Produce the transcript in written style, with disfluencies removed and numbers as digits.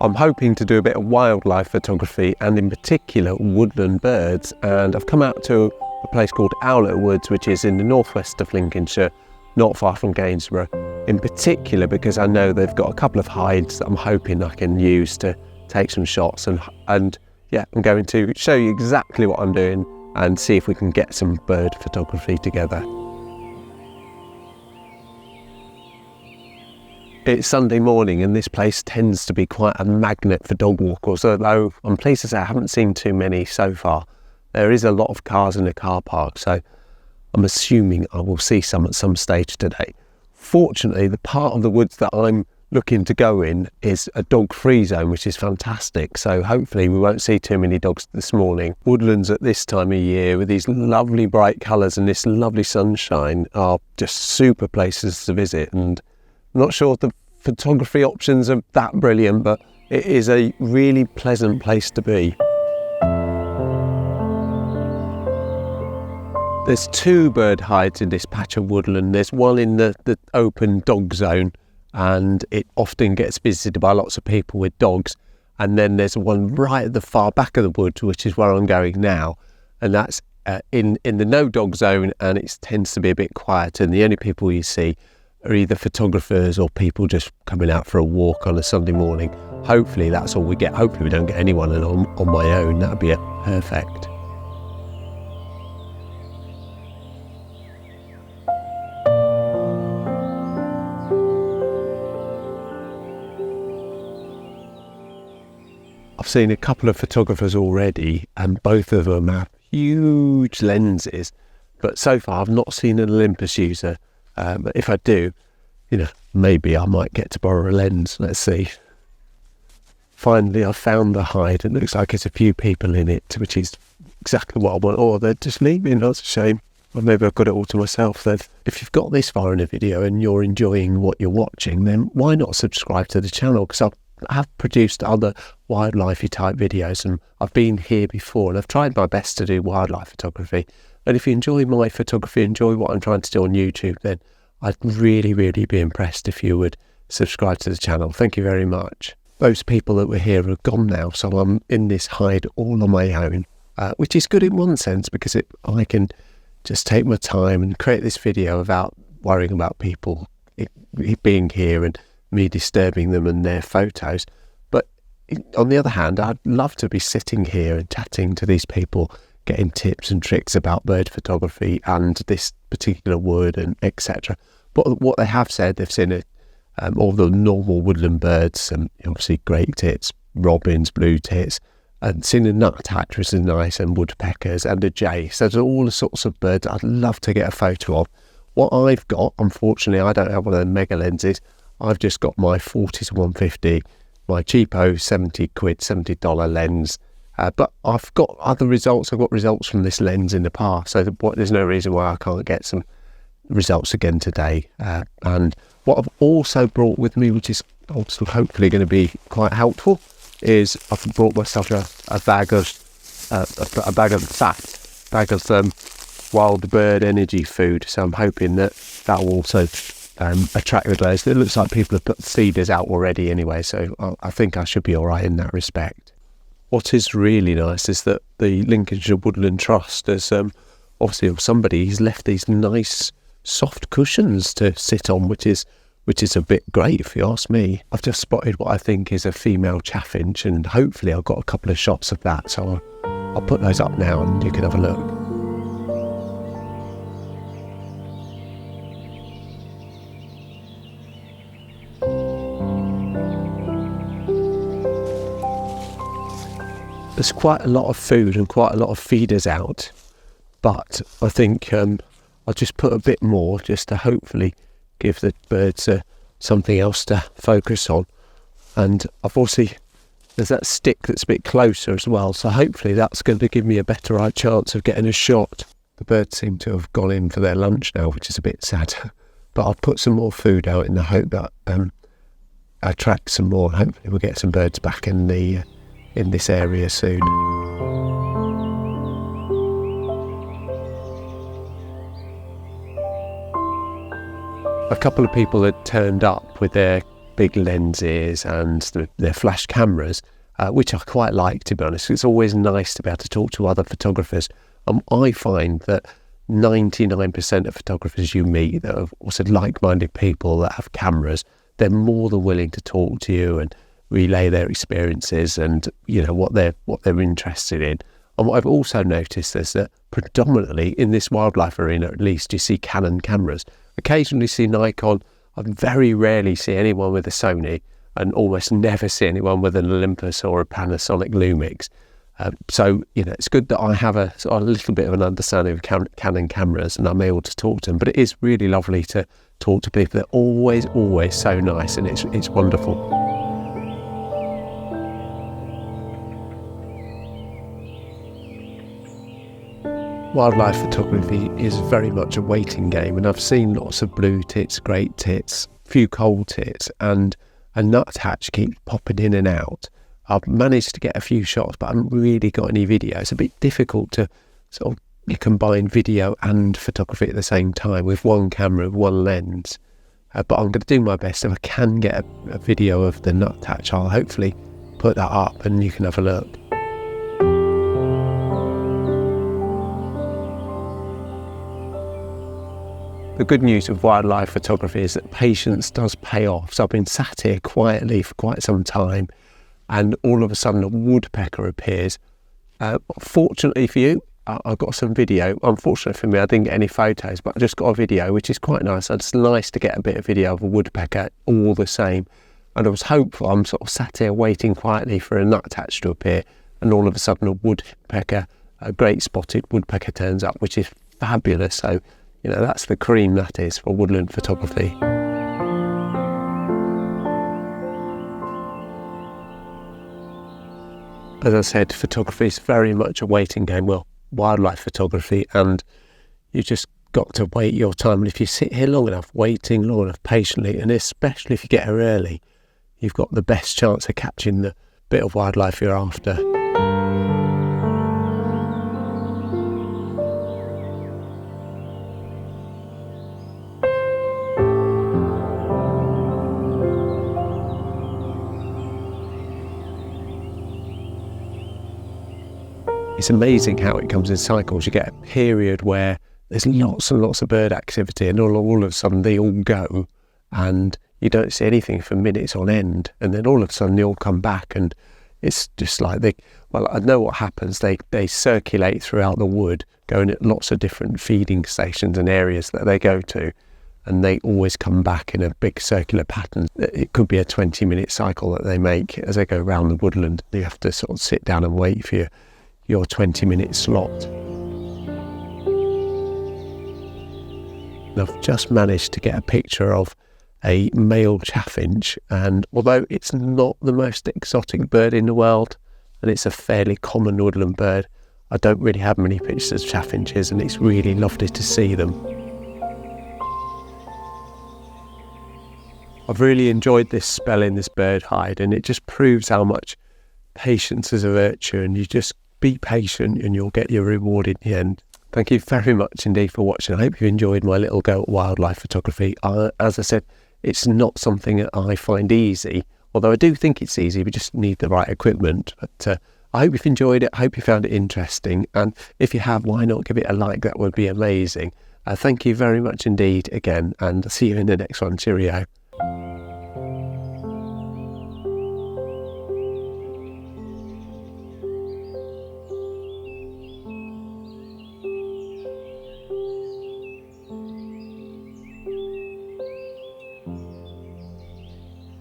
I'm hoping to do a bit of wildlife photography and in particular woodland birds, and I've come out to a place called Owlet Woods, which is in the northwest of Lincolnshire, not far from Gainsborough, in particular because I know they've got a couple of hides that I'm hoping I can use to take some shots, and yeah, I'm going to show you exactly what I'm doing and see if we can get some bird photography together. It's Sunday morning and this place tends to be quite a magnet for dog walkers, although I'm pleased to say I haven't seen too many so far. There is a lot of cars in the car park, so I'm assuming I will see some at some stage today. Fortunately, the part of the woods that I'm looking to go in is a dog-free zone, which is fantastic, so hopefully we won't see too many dogs this morning. Woodlands at this time of year with these lovely bright colours and this lovely sunshine are just super places to visit, and I'm not sure if the photography options are that brilliant, but it is a really pleasant place to be. There's two bird hides in this patch of woodland. There's one in the open dog zone, and it often gets visited by lots of people with dogs. And then there's one right at the far back of the woods, which is where I'm going now. And that's in the no dog zone, and it tends to be a bit quieter. And the only people you see are either photographers or people just coming out for a walk on a Sunday morning. Hopefully that's all we get. Hopefully we don't get anyone, and on my own, that'd be perfect. I've seen a couple of photographers already, and both of them have huge lenses, but so far I've not seen an Olympus user. But if I do, maybe I might get to borrow a lens. Let's see. Finally, I found the hide. It looks like there's a few people in it, which is exactly what I want. Oh, they're just leaving. That's a shame. Well, maybe I've got it all to myself then. If you've got this far in a video and you're enjoying what you're watching, then why not subscribe to the channel? Because I have produced other wildlife type videos, and I've been here before, and I've tried my best to do wildlife photography. And if you enjoy my photography, enjoy what I'm trying to do on YouTube, then I'd really, really be impressed if you would subscribe to the channel. Thank you very much. Those people that were here are gone now, so I'm in this hide all on my own, which is good in one sense because I can just take my time and create this video without worrying about people being here and me disturbing them and their photos. But on the other hand, I'd love to be sitting here and chatting to these people, getting tips and tricks about bird photography and this particular wood and etc. But what they have said, they've seen all the normal woodland birds, and obviously great tits, robins, blue tits, and seen a nuthatch, which is nice, and woodpeckers and a jay. So there's all the sorts of birds I'd love to get a photo of. What I've got, unfortunately, I don't have one of the mega lenses. I've just got my 40-150, my cheapo $70 lens. But I've got other results. I've got results from this lens in the past, so there's no reason why I can't get some results again today. And what I've also brought with me, which is also hopefully going to be quite helpful, is I've brought myself a bag of wild bird energy food. So I'm hoping that will also attract the birds. It looks like people have put feeders out already anyway, so I think I should be all right in that respect. What is really nice is that the Lincolnshire Woodland Trust has obviously somebody's left these nice soft cushions to sit on, which is a bit great if you ask me. I've just spotted what I think is a female chaffinch, and hopefully I've got a couple of shots of that, so I'll put those up now and you can have a look. There's quite a lot of food and quite a lot of feeders out, but I think I'll just put a bit more just to hopefully give the birds something else to focus on. And I've also, there's that stick that's a bit closer as well, so hopefully that's going to give me a better chance of getting a shot. The birds seem to have gone in for their lunch now, which is a bit sad, but I'll put some more food out in the hope that I attract some more. Hopefully we'll get some birds back in this area soon. A couple of people had turned up with their big lenses and their flash cameras, which I quite like, to be honest. It's always nice to be able to talk to other photographers. I find that 99% of photographers you meet that are also like-minded people that have cameras, they're more than willing to talk to you and relay their experiences and, you know, what they're interested in. And what I've also noticed is that predominantly in this wildlife arena, at least, you see Canon cameras. Occasionally see Nikon. I very rarely see anyone with a Sony, and almost never see anyone with an Olympus or a Panasonic Lumix. So, you know, it's good that I have a little bit of an understanding of Canon cameras and I'm able to talk to them. But it is really lovely to talk to people. They're always so nice, and it's wonderful. Wildlife photography is very much a waiting game, and I've seen lots of blue tits, great tits, few cold tits, and a nuthatch keep popping in and out. I've managed to get a few shots, but I haven't really got any video. It's a bit difficult to sort of combine video and photography at the same time with one camera, one lens. But I'm going to do my best. If I can get a video of the nuthatch, I'll hopefully put that up and you can have a look. The good news with wildlife photography is that patience does pay off. So I've been sat here quietly for quite some time, and all of a sudden a woodpecker appears. Fortunately for you, I got some video. Unfortunately for me, I didn't get any photos, but I just got a video, which is quite nice. It's nice to get a bit of video of a woodpecker all the same. And I was hopeful. I'm sort of sat here waiting quietly for a nuthatch to appear, and all of a sudden a woodpecker, a great spotted woodpecker, turns up, which is fabulous. So, you know, that's the cream, that is, for woodland photography. As I said, photography is very much a waiting game. Well, wildlife photography, and you just got to wait your time. And if you sit here long enough, waiting long enough, patiently, and especially if you get here early, you've got the best chance of catching the bit of wildlife you're after. It's amazing how it comes in cycles. You get a period where there's lots and lots of bird activity, and all of a sudden they all go and you don't see anything for minutes on end, and then all of a sudden they all come back, and it's just like I know what happens. They circulate throughout the wood, going at lots of different feeding stations and areas that they go to, and they always come back in a big circular pattern. It could be a 20-minute cycle that they make as they go around the woodland. You have to sort of sit down and wait for your 20-minute slot. And I've just managed to get a picture of a male chaffinch, and although it's not the most exotic bird in the world, and it's a fairly common woodland bird, I don't really have many pictures of chaffinches, and it's really lovely to see them. I've really enjoyed this spell in this bird hide, and it just proves how much patience is a virtue, and you just be patient and you'll get your reward in the end. Thank you very much indeed for watching. I hope you enjoyed my little go at wildlife photography. As I said, it's not something that I find easy, although I do think it's easy. We just need the right equipment. But I hope you've enjoyed it. I hope you found it interesting. And if you have, why not give it a like? That would be amazing. Thank you very much indeed again, and see you in the next one. Cheerio.